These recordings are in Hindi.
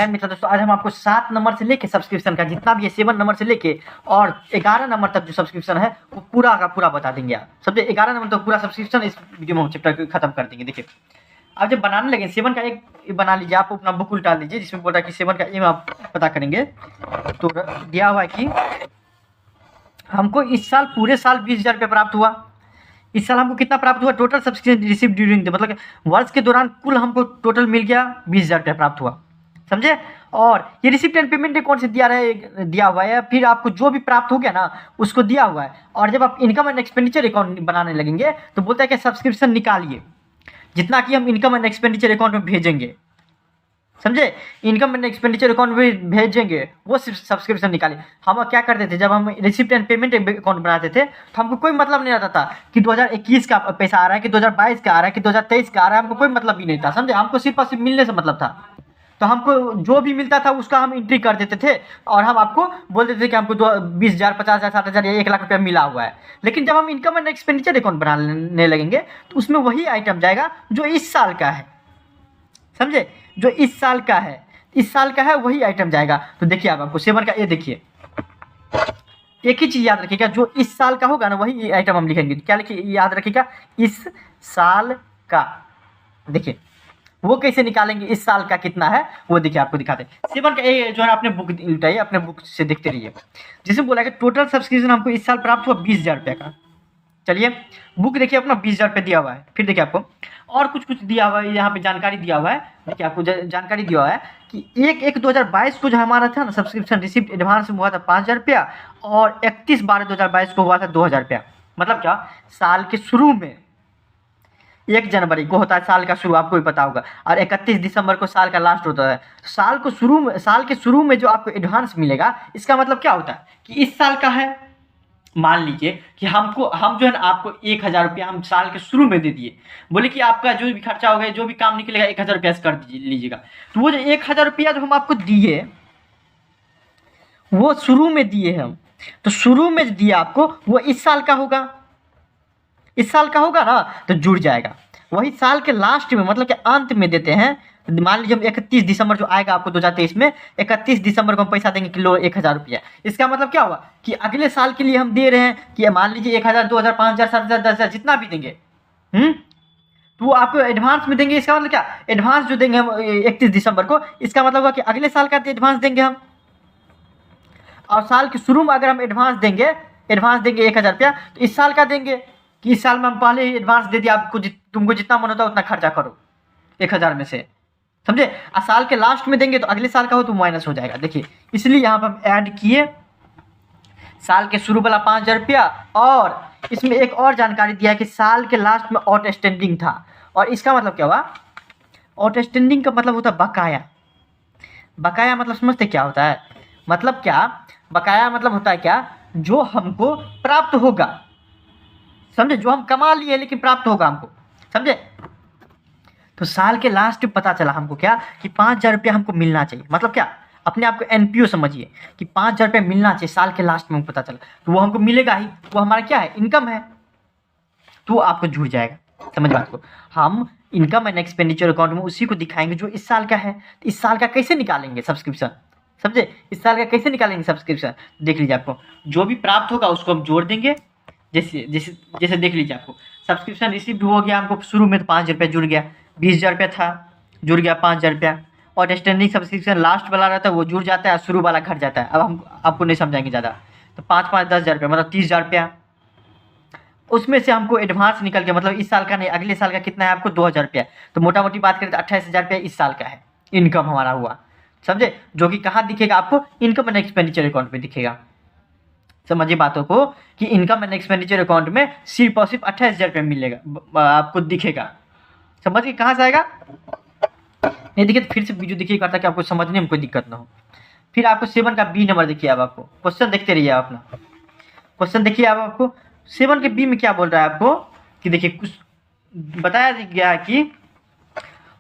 क्या मित्रों दोस्तों, आज हम आपको 7 नंबर से लेके सब्सक्रिप्शन का जितना भी है 7 नंबर से लेके और 11 नंबर तक जो सब्सक्रिप्शन है वो पूरा का पूरा बता देंगे। आप समझे, 11 नंबर तक पूरा सब्सक्रिप्शन इस वीडियो में हम चैप्टर खत्म कर देंगे। देखिए आप जब बनाने लगे 7 का एक बना लीजिए, आप अपना बुक उल्टा लीजिए जिसमें बोल रहा है कि 7 का एम आप पता करेंगे। तो दिया हुआ है कि हमको इस साल पूरे साल 20,000 रुपये प्राप्त हुआ। इस साल हमको कितना प्राप्त हुआ, total subscription receive during the, मतलब वर्ष के दौरान कुल हमको टोटल मिल गया 20,000 रुपये प्राप्त हुआ। समझे, और ये रिसिप्ट एंड पेमेंट अकाउंट से दिया हुआ है, फिर आपको जो भी प्राप्त हो गया ना उसको दिया हुआ है। और जब आप इनकम एंड एक्सपेंडिचर अकाउंट बनाने लगेंगे तो बोलता है कि सब्सक्रिप्शन निकालिए, जितना कि हम इनकम एंड एक्सपेंडिचर अकाउंट में भेजेंगे। समझे, इनकम एंड एक्सपेंडिचर अकाउंट में भेजेंगे वो सब्सक्रिप्शन निकालिए। हम क्या करते थे, जब हम रिसिप्ट एंड पेमेंट अकाउंट बनाते थे तो हमको कोई मतलब नहीं रहता था कि 2021 का पैसा आ रहा है कि 2022 का आ रहा है कि 2023 का आ रहा है, हमको कोई मतलब भी नहीं था। समझे, हमको सिर्फ और सिर्फ मिलने से मतलब था। तो हमको जो भी मिलता था उसका हम एंट्री कर देते थे और हम आपको बोल देते थे कि हमको 20,000, 50,000, 60,000 या 1,00,000 रुपया मिला हुआ है। लेकिन जब हम इनकम एंड एक्सपेंडिचर अकाउंट बनाने लगेंगे तो उसमें वही आइटम जाएगा जो इस साल का है। समझे, जो इस साल का है, इस साल का है वही आइटम जाएगा। तो देखिए आप आपको 7 का ये देखिए, एक ही चीज याद रखिएगा, जो इस साल का होगा ना वही आइटम हम लिखेंगे। क्या लिखिए, याद रखिएगा, इस साल का। देखिए वो कैसे निकालेंगे, इस साल का कितना है वो देखिए आपको दिखाते हैं। 7 का ये जो है अपने बुक उल्टाइए, अपने बुक से देखते रहिए, जिसमें बोला कि टोटल सब्सक्रिप्शन हमको इस साल प्राप्त हुआ 20,000 रुपये का। चलिए बुक देखिए अपना 20,000 रुपये दिया हुआ है। फिर देखिए आपको और कुछ दिया हुआ है, यहाँ पे जानकारी दिया हुआ है। देखिए आपको जानकारी दिया हुआ है कि 1/1/2022 को जो हमारा था ना सब्सक्रिप्शन रिसिप्ट एडवांस में हुआ था 5,000 रुपया और 31/12/2022 को हुआ था 2,000 रुपया। मतलब क्या, साल के शुरू में 1 जनवरी को होता है साल का शुरू, आपको भी पता होगा, और 31 दिसंबर को साल का लास्ट होता है। साल के शुरू में जो आपको एडवांस मिलेगा, इसका मतलब क्या होता है कि इस साल का है। मान लीजिए कि हम जो है ना आपको 1,000 रुपया हम साल के शुरू में दे दिए, बोले कि आपका जो भी खर्चा होगा, जो भी काम निकलेगा 1,000 रुपया से कर लीजिएगा। तो वो जो 1,000 रुपया जो हम आपको दिए वो शुरू में दिए हम, तो शुरू में जो दिया आपको वो इस साल का होगा। इस साल का होगा ना तो जुड़ जाएगा। वही साल के लास्ट में, मतलब कि अंत में देते हैं। मान लीजिए हम 31 दिसंबर जो आएगा आपको 2023 में, 31 दिसंबर को हम पैसा देंगे किलो 1,000 रुपया। इसका मतलब क्या हुआ कि अगले साल के लिए हम दे रहे हैं कि मान लीजिए 1,000, 2,000, 5,000, 7,000, 10,000 जितना भी देंगे, तो वो आपको एडवांस में देंगे। इसका मतलब क्या, एडवांस जो देंगे हम 31 दिसंबर को, इसका मतलब हुआ कि अगले साल का एडवांस देंगे हम। और साल के शुरू में अगर हम एडवांस देंगे 1,000 रुपया, तो इस साल का देंगे कि इस साल में हम पहले ही एडवांस दे दिया आपको, तुमको जितना मन होता है उतना खर्चा करो 1,000 में से। समझे, और साल के लास्ट में देंगे तो अगले साल का हो तो माइनस हो जाएगा। देखिए इसलिए यहाँ पर हम ऐड किए साल के शुरू वाला 5,000 रुपया, और इसमें एक और जानकारी दिया है कि साल के लास्ट में आउटस्टैंडिंग था। और इसका मतलब क्या हुआ, आउटस्टैंडिंग का मतलब होता है बकाया। बकाया मतलब समझते क्या होता है, मतलब क्या, बकाया मतलब होता है क्या, जो हमको प्राप्त होगा। समझे, जो हम कमा लिए लेकिन प्राप्त होगा हमको। समझे, तो साल के लास्ट में पता चला हमको क्या कि 5,000 रुपया हमको मिलना चाहिए। मतलब क्या, अपने आप को एनपीओ समझिए कि 5,000 रुपया मिलना चाहिए साल के लास्ट में, पता चला तो वो हमको मिलेगा ही। वो हमारा क्या है, इनकम है, तो आपको जुड़ जाएगा। समझ बात को, हम इनकम एंड एक्सपेंडिचर अकाउंट में उसी को दिखाएंगे जो इस साल का है। तो इस साल का कैसे निकालेंगे सब्सक्रिप्शन, समझे, इस साल का कैसे निकालेंगे सब्सक्रिप्शन, देख लीजिए आपको जो भी प्राप्त होगा उसको हम जोड़ देंगे। जैसे देख लीजिए आपको सब्सक्रिप्शन रिसीव हो गया हमको शुरू में तो 5,000 रुपया जुड़ गया, 20,000 रुपया था, जुड़ गया 5,000 रुपया। और स्टैंडिंग सब्सक्रिप्शन लास्ट वाला रहता है वो जुड़ जाता है, शुरू वाला घट जाता है। अब हम आपको नहीं समझाएंगे ज़्यादा, तो 5-5, 10,000 रुपया मतलब 30,000 रुपया। उसमें से हमको एडवांस निकल के, मतलब इस साल का नहीं अगले साल का कितना है आपको 2,000 रुपया। तो मोटा मोटी बात करें तो 28,000 रुपया इस साल का है, इनकम हमारा हुआ। समझे, जो कि कहाँ दिखेगा आपको, इनकम एंड एक्सपेंडिचर अकाउंट में दिखेगा। समझिए बातों को कि इनकम एंड एक्सपेंडिचर अकाउंट में सिर्फ और सिर्फ 28,000 रुपया मिलेगा, आपको दिखेगा। समझ के कहाँ से आएगा, नहीं देखिए तो फिर से वीडियो देखिए करता कि आपको समझने में कोई दिक्कत ना हो। फिर आपको 7 का बी नंबर देखिए, अब आपको क्वेश्चन देखते रहिए, आप अपना क्वेश्चन देखिए। अब आपको 7 के बी में क्या बोल रहा है आपको कि देखिए कुछ बताया गया कि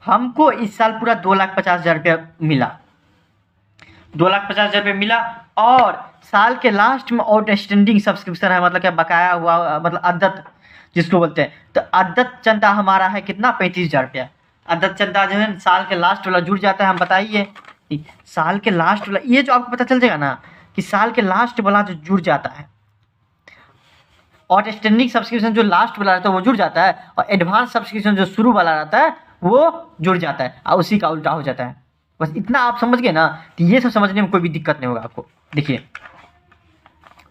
हमको इस साल पूरा 2,50,000 रुपया मिला, 2,50,000 रुपये मिला। और साल के लास्ट में आउटस्टैंडिंग सब्सक्रिप्शन है, मतलब क्या, बकाया हुआ, मतलब अद्दत जिसको बोलते हैं। तो अद्दत चंदा हमारा है कितना, 35,000 रुपया। अद्दत चंदा जो है साल के लास्ट वाला जुड़ जाता है, हम बताइए साल के लास्ट वाला ये जो आपको पता चल जाएगा ना कि साल के लास्ट वाला जो जुड़ जाता है, आउटस्टैंडिंग सब्सक्रिप्शन जो लास्ट वाला रहता है वो जुड़ जाता है, और एडवांस सब्सक्रिप्शन जो शुरू वाला रहता है वो जुड़ जाता है, और उसी का उल्टा हो जाता है। बस इतना आप समझ गए ना, तो ये सब समझने में कोई भी दिक्कत नहीं होगा आपको। देखिए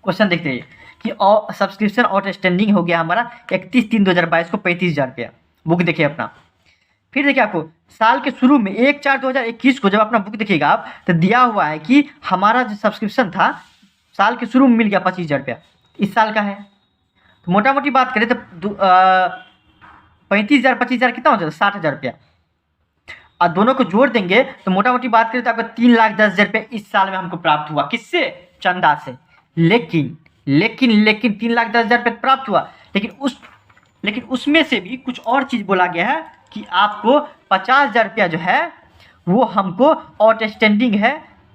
क्वेश्चन देखते हैं कि सब्सक्रिप्शन आउटस्टैंडिंग हो गया हमारा 31/3/2022 को 35,000 रुपया। बुक देखिए अपना। फिर देखिए आपको साल के शुरू में 1/4/2021 को जब अपना बुक देखिएगा आप, तो दिया हुआ है कि हमारा जो सब्सक्रिप्शन था साल के शुरू में मिल गया 25,000 रुपया, इस साल का है। तो मोटा मोटी बात करें तो 35,000 25,000 कितना हो जाता है, 60,000 रुपया। और दोनों को जोड़ देंगे तो मोटा मोटी बात करें तो आपको 3,10,000 रुपये इस साल में हमको प्राप्त हुआ। किससे? चंदा से। लेकिन 3,10,000 रुपये प्राप्त हुआ, लेकिन उसमें से भी कुछ और चीज़ बोला गया है कि आपको 50,000 रुपया जो है वो हमको आउटस्टैंडिंग है।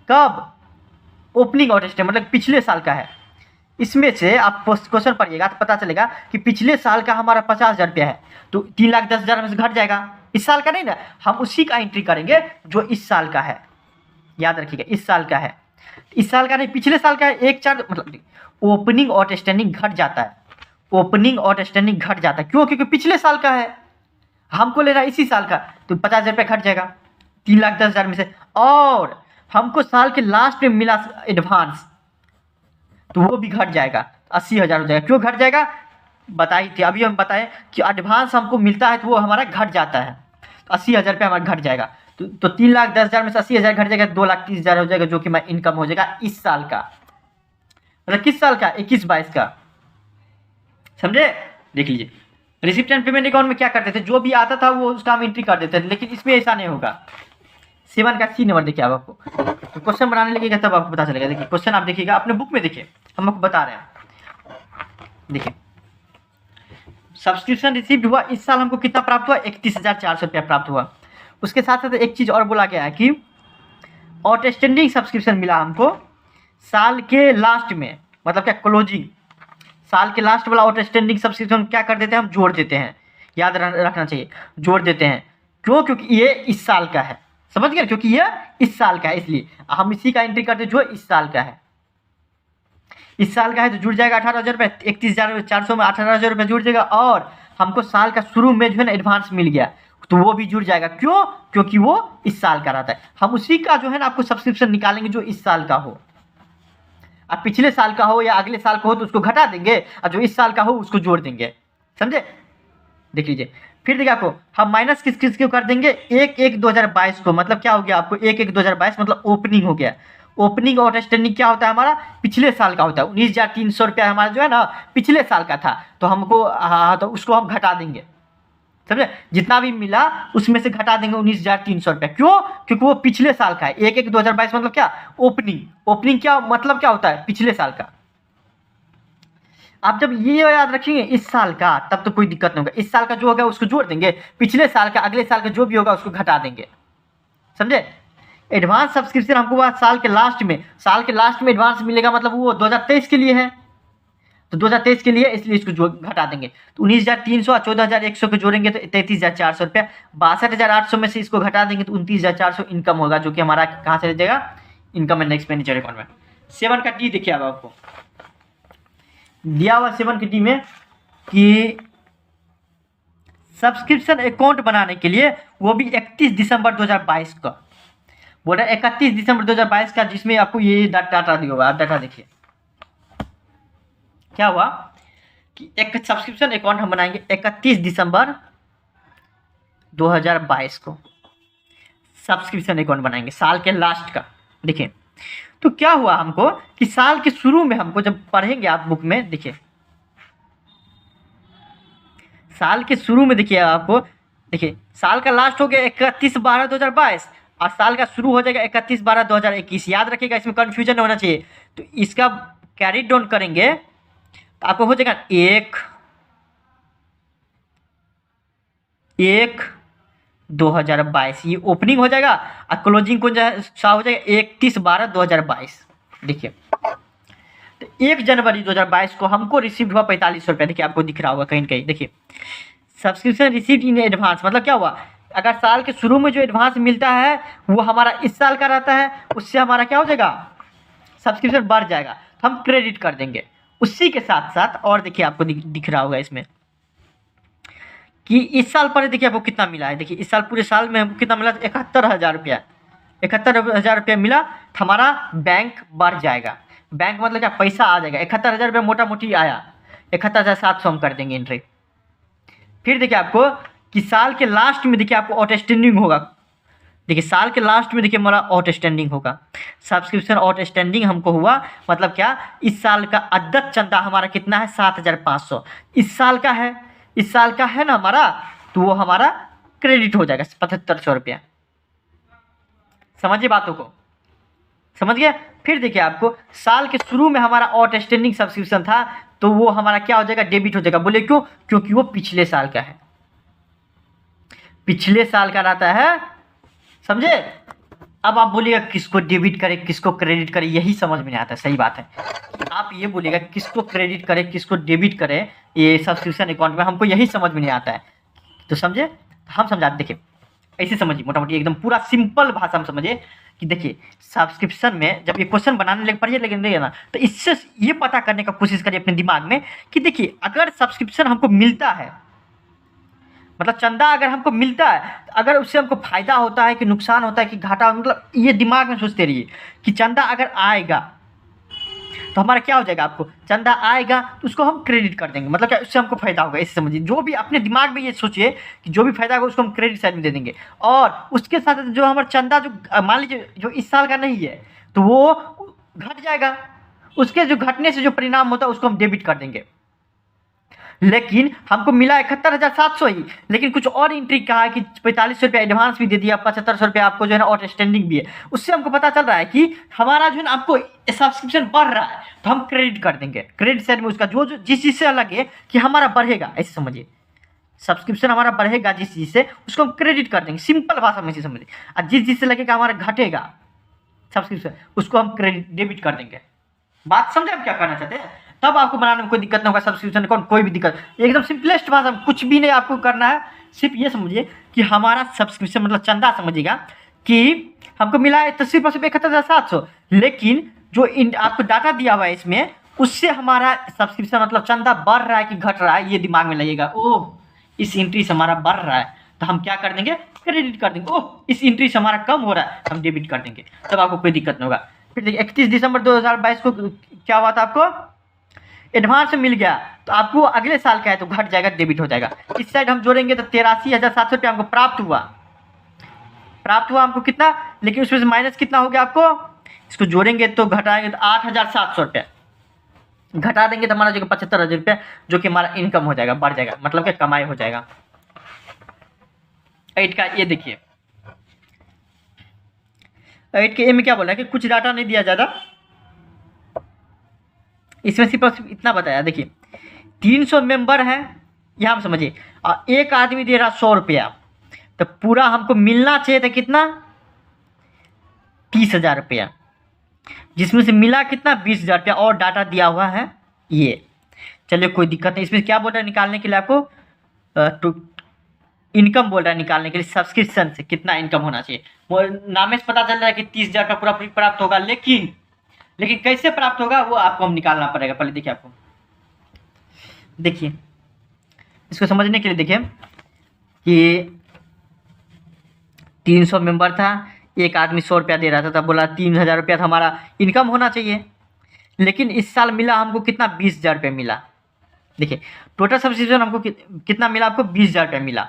कब? ओपनिंग आउटस्टैंडिंग, मतलब पिछले साल का है। इसमें से आप क्वेश्चन पढ़िएगा तो पता चलेगा कि पिछले साल का हमारा 50,000 रुपया है, तो 3,10,000 में से घट जाएगा। इस साल का नहीं ना, हम उसी का एंट्री करेंगे जो इस साल का है। याद रखिएगा, इस साल का है, इस साल का नहीं, पिछले साल का है। 1/4 मतलब ओपनिंग आउटस्टैंडिंग घट जाता है, ओपनिंग आउटस्टैंडिंग घट जाता है। क्यों? क्योंकि पिछले साल का है, हमको लेना इसी साल का, तो 50,000 रुपया घट जाएगा 3,10,000 में से। और हमको साल के लास्ट में मिला एडवांस, तो वो भी घट जाएगा, 80,000 हो जाएगा। क्यों घट जाएगा? बताई थी अभी, हम बताएं कि एडवांस हमको मिलता है तो वो हमारा घट जाता है, तो 80,000 रुपया हमारा घट जाएगा। तो 3,10,000 में से 80,000 घट जाएगा, 2,30,000 हो जाएगा, जो कि मैं इनकम हो जाएगा इस साल का। मतलब किस साल का? 21-22 का। समझे? देख लीजिए, रिसिप्ट एंड पेमेंट अकाउंट में क्या करते थे, जो भी आता था वो उसका हम एंट्री कर देते थे, लेकिन इसमें ऐसा नहीं होगा। 7 का C नंबर देखिए, आपको तो क्वेश्चन बनाने लगेगा तब आपको पता चलेगा। देखिए क्वेश्चन आप देखिएगा अपने बुक में, देखिए हम आपको बता रहे हैं। देखिए सब्सक्रिप्शन रिसीव्ड हुआ इस साल, हमको कितना प्राप्त हुआ? 31,400 रुपया प्राप्त हुआ। उसके साथ साथ एक चीज़ और बोला गया है कि आउटस्टैंडिंग सब्सक्रिप्शन मिला हमको साल के लास्ट में, मतलब क्या, क्लोजिंग साल के लास्ट वाला आउटस्टैंडिंग सब्सक्रिप्शन क्या कर देते हैं, हम जोड़ देते हैं। याद रखना चाहिए, जोड़ देते हैं। क्यों? क्योंकि ये इस साल का है। समझ गए? क्योंकि ये इस साल का है, इसलिए हम इसी का एंट्री करते हैं जो इस साल का है। इस साल का है तो जुड़ जाएगा 18,000 रुपये, 31,400 में 18,000 रुपये जुड़ जाएगा। और हमको साल का शुरू में जो है ना एडवांस मिल गया, तो वो भी जुड़ जाएगा। क्यों? क्योंकि वो इस साल का रहता है। हम उसी का जो है ना आपको सब्सक्रिप्शन निकालेंगे जो इस साल का हो। अब पिछले साल का हो या अगले साल का हो तो उसको घटा देंगे, और जो इस साल का हो उसको जोड़ देंगे। समझे? देख लीजिए। फिर देखिए आपको हम माइनस किस को कर देंगे, 1/1/2022 को। मतलब क्या हो गया आपको, 1/1/2022 मतलब ओपनिंग हो गया। ओपनिंग आउटस्टैंडिंग क्या होता है हमारा? पिछले साल का होता है। 19,300 रुपया हमारा जो है ना पिछले साल का था, तो हमको तो उसको हम घटा देंगे। समझे? जितना भी मिला उसमें से घटा देंगे 19,300 रुपया। क्यों? क्योंकि वो पिछले साल का है। 1/1/2022 मतलब क्या? ओपनिंग क्या मतलब क्या होता है? पिछले साल का। आप जब ये याद रखेंगे इस साल का, तब तो कोई दिक्कत नहीं होगा। इस साल का जो होगा उसको जोड़ देंगे, पिछले साल का अगले साल का जो भी होगा उसको घटा देंगे। समझे? एडवांस सब्सक्रिप्शन हमको वह साल के लास्ट में एडवांस मिलेगा, मतलब वो 2023 के लिए है, तो 2023 के लिए, इसलिए इसको जो घटा देंगे। तो 19,300 और 14,100 को जोड़ेंगे तो 33,400 रुपया। 62,800 में से इसको घटा देंगे तो 29,400 इनकम होगा, जो कि हमारा कहाँ से जाएगा? इनकम एंड एक्सपेंडिचर अकाउंट में। 7 का डी देखिए, अब आपको दिया हुआ 7 की डी में कि सब्सक्रिप्शन अकाउंट बनाने के लिए, वो भी 31 दिसंबर 2022 का बोल रहा है, 31 दिसंबर 2022 का, जिसमें आपको ये डाटा दिया हुआ है। आप डाटा देखिए क्या हुआ कि एक सब्सक्रिप्शन अकाउंट हम बनाएंगे 31 दिसंबर 2022 को सब्सक्रिप्शन अकाउंट बनाएंगे, साल के लास्ट का। देखिए तो क्या हुआ हमको कि साल के शुरू में हमको जब पढ़ेंगे आप बुक में, देखिए साल के शुरू में देखिए आपको, देखिए साल का लास्ट हो गया 31/12/2022 और साल का शुरू हो जाएगा 31/12/2021। याद रखिएगा, इसमें कंफ्यूजन होना चाहिए। तो इसका कैरी डाउन करेंगे तो आपको हो जाएगा 1/1/2022, ये ओपनिंग हो जाएगा और क्लोजिंग को हो जाएगा 31/12/2022। देखिए तो 1 जनवरी 2022 को हमको रिसीव हुआ 4500 रुपया। देखिए आपको दिख रहा होगा कहीं ना कहीं। देखिए सब्सक्रिप्शन रिसीव्ड इन एडवांस मतलब क्या हुआ, अगर साल के शुरू में जो एडवांस मिलता है वो हमारा इस साल का रहता है, उससे हमारा क्या हो जाएगा, सब्सक्रिप्शन बढ़ जाएगा, तो हम क्रेडिट कर देंगे। उसी के साथ साथ और देखिए आपको दिख रहा होगा इसमें कि इस साल पर देखिए आपको कितना मिला है। देखिए इस साल पूरे साल में हमको कितना मिला, 71,000 रुपया, 71,000 रुपया मिला, तो हमारा बैंक बढ़ जाएगा। बैंक मतलब क्या, पैसा आ जाएगा। 71,000 रुपया मोटा मोटी आया, 71,700 हम कर देंगे एंट्री। फिर देखिए आपको कि साल के लास्ट में देखिए आपको आउटस्टैंडिंग होगा। देखिए साल के लास्ट में देखिए हमारा आउटस्टैंडिंग होगा, सब्सक्रिप्शन आउटस्टैंडिंग हमको हुआ, मतलब क्या, इस साल का अद्यत चंदा हमारा कितना है, 7,500 इस साल का है, इस साल का है ना हमारा, तो वो हमारा क्रेडिट हो जाएगा 7,500 रुपया। समझिए बातों को, समझ गए। फिर देखिए आपको साल के शुरू में हमारा आउटस्टैंडिंग सब्सक्रिप्शन था, तो वो हमारा क्या हो जाएगा, डेबिट हो जाएगा। बोले क्यों, क्योंकि वो पिछले साल का है, पिछले साल का रहता है, समझे। अब आप बोलिएगा किसको डेबिट करे किसको क्रेडिट करे, यही समझ में नहीं आता। सही बात है, आप ये बोलिएगा किसको क्रेडिट करे किसको डेबिट करे, ये सब्सक्रिप्शन अकाउंट में हमको यही समझ में नहीं आता है। तो समझे, हम समझाते, देखिए ऐसे समझिए, मोटा मोटी एकदम पूरा सिंपल भाषा में समझिए कि देखिए सब्सक्रिप्शन में जब ये क्वेश्चन बनाने लगे पढ़िए, लेकिन देखिए ना, तो इससे ये पता करने का कोशिश करिए अपने दिमाग में कि देखिए अगर सब्सक्रिप्शन हमको मिलता है, मतलब चंदा अगर हमको मिलता है, अगर उससे हमको फायदा होता है कि नुकसान होता है कि घाटा, मतलब ये दिमाग में सोचते रहिए कि चंदा अगर आएगा तो हमारा क्या हो जाएगा, आपको चंदा आएगा तो उसको हम क्रेडिट कर देंगे, मतलब क्या, उससे हमको फायदा होगा। इसे समझिए, जो भी अपने दिमाग में ये सोचिए कि जो भी फायदा होगा उसको हम क्रेडिट साइड में दे देंगे। और उसके साथ जो हमारा चंदा जो मान लीजिए जो इस साल का नहीं है तो वो घट जाएगा, उसके जो घटने से जो परिणाम होता है उसको हम डेबिट कर देंगे। लेकिन हमको मिला 71,700 ही, लेकिन कुछ और एंट्री कहा है कि 4500 रुपया एडवांस भी दे दिया, 7500 रुपया आपको जो है ना आउटस्टैंडिंग भी है। उससे हमको पता चल रहा है कि हमारा जो है ना आपको सब्सक्रिप्शन बढ़ रहा है, तो हम क्रेडिट कर देंगे। क्रेडिट साइड में उसका जो जिस चीज़ से लगे कि हमारा बढ़ेगा, ऐसे समझिए सब्सक्रिप्शन हमारा बढ़ेगा जिस चीज़ से, उसको हम क्रेडिट कर देंगे, सिंपल भाषा में समझिए। और जिस चीज़ से लगेगा हमारा घटेगा सब्सक्रिप्शन, उसको हम क्रेडिट डेबिट कर देंगे। बात समझे हम क्या करना चाहते हैं, तब आपको बनाने में कोई दिक्कत नहीं होगा। सब्सक्रिप्शन अकाउंट कोई भी दिक्कत, एकदम सिंपलेस्ट भाषा में, कुछ भी नहीं आपको करना है, सिर्फ ये समझिए कि हमारा सब्सक्रिप्शन मतलब चंदा, समझिएगा कि हमको मिला है तो सिर्फ 71,700, लेकिन जो आपको डाटा दिया हुआ है इसमें, उससे हमारा सब्सक्रिप्शन मतलब चंदा बढ़ रहा है कि घट रहा है, ये दिमाग में लगेगा। ओह इस एंट्री से हमारा बढ़ रहा है, तो हम क्या कर देंगे, क्रेडिट कर देंगे। ओह इस एंट्री से हमारा कम हो रहा है, हम डेबिट कर देंगे, तब आपको कोई दिक्कत नहीं होगा। फिर देखिए 31 दिसंबर 2022 को क्या हुआ था, आपको एडवांस मिल गया, तो आपको अगले साल का है तो घट जाएगा, डेबिट हो जाएगा। इस साइड हम जोड़ेंगे तो 83,700 रुपया हमको प्राप्त हुआ हमको कितना, लेकिन उसमें से माइनस कितना हो गया आपको, इसको जोड़ेंगे तो घटाएंगे तो 8,700 रुपया घटा देंगे तो हमारा जो 75,000 रुपया जो कि हमारा इनकम हो जाएगा, बढ़ जाएगा, मतलब कि कमाई हो जाएगा। 8 का ये देखिए, 8 के ए में क्या बोला है कि कुछ डाटा नहीं दिया ज़्यादा, इसमें सिर्फ इतना बताया। देखिए 300 मेंबर हैं, यहाँ समझिए, और एक आदमी दे रहा 100 रुपया, तो पूरा हमको मिलना चाहिए था कितना, 30,000 रुपया, जिसमें से मिला कितना, 20,000 रुपया, और डाटा दिया हुआ है ये। चलिए कोई दिक्कत नहीं। इसमें क्या बोल रहा है निकालने के लिए, आपको इनकम बोल रहा है निकालने के लिए, सब्सक्रिप्शन से कितना इनकम होना चाहिए। वो नामे से पता चल रहा है कि 30,000 का पूरा प्राप्त होगा, लेकिन कैसे प्राप्त होगा वो आपको हम निकालना पड़ेगा। पहले देखिए, आपको देखिए इसको समझने के लिए देखिए कि 300 मेंबर था, एक आदमी 100 रुपया दे रहा था, तब बोला 3,000 रुपया था हमारा इनकम होना चाहिए, लेकिन इस साल मिला हमको कितना, 20,000 रुपया मिला। देखिए टोटल सब्सक्रिप्शन हमको कितना मिला, आपको 20,000 रुपया मिला,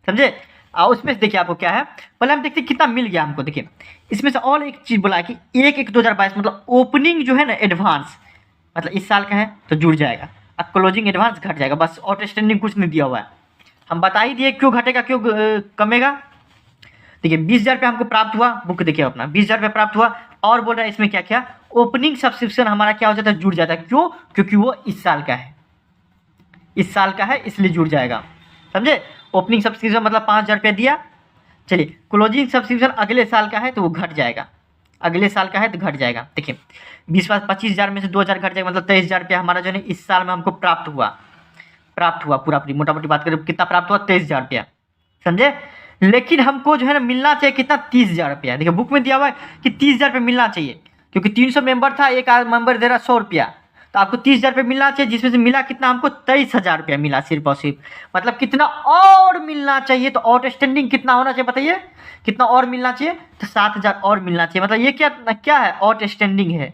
समझे। और उसमें देखिए आपको क्या है, पहले हम देखते कितना मिल गया हमको। देखिए इसमें से और एक चीज़ बोला है कि 1/1/2022 मतलब ओपनिंग जो है ना एडवांस, मतलब इस साल का है तो जुड़ जाएगा, और क्लोजिंग एडवांस घट जाएगा, बस आउटस्टैंडिंग कुछ नहीं दिया हुआ है। हम बता ही दिए क्यों घटेगा क्यों कमेगा। देखिए 20,000 रुपया हमको प्राप्त हुआ, बुक देखिए अपना 20,000 रुपया प्राप्त हुआ, और बोल रहा है इसमें क्या क्या, ओपनिंग सब्सक्रिप्शन हमारा क्या हो जाता है, जुड़ जाता है। क्यों, क्योंकि वो इस साल का है, इस साल का है इसलिए जुड़ जाएगा, समझे। ओपनिंग सब्सक्रिप्शन मतलब 5,000 रुपया दिया, चलिए क्लोजिंग सब्सक्रिप्शन अगले साल का है तो वो घट जाएगा, अगले साल का है तो घट जाएगा। देखिए 25,000 में से 2,000 घट जाएगा, मतलब 23,000 रुपया हमारा जो है इस साल में हमको प्राप्त हुआ पूरा पूरी मोटा मोटी बात करें कितना प्राप्त हुआ, 23,000 रुपया, समझे। लेकिन हमको जो है ना मिलना चाहिए कितना, 30,000 रुपया। देखिए बुक में दिया हुआ है कि 30,000 रुपये मिलना चाहिए, क्योंकि 300 मेंबर था, एक मेंबर दे रहा 100 रुपया, तो आपको 30,000 रुपये मिलना चाहिए, जिसमें से मिला कितना हमको, 23,000 रुपया मिला सिर्फ और सिर्फ। मतलब कितना और मिलना चाहिए, तो आउटस्टैंडिंग कितना होना चाहिए बताइए, कितना और मिलना चाहिए, तो 7,000 और मिलना चाहिए। मतलब ये क्या क्या है, आउटस्टैंडिंग है,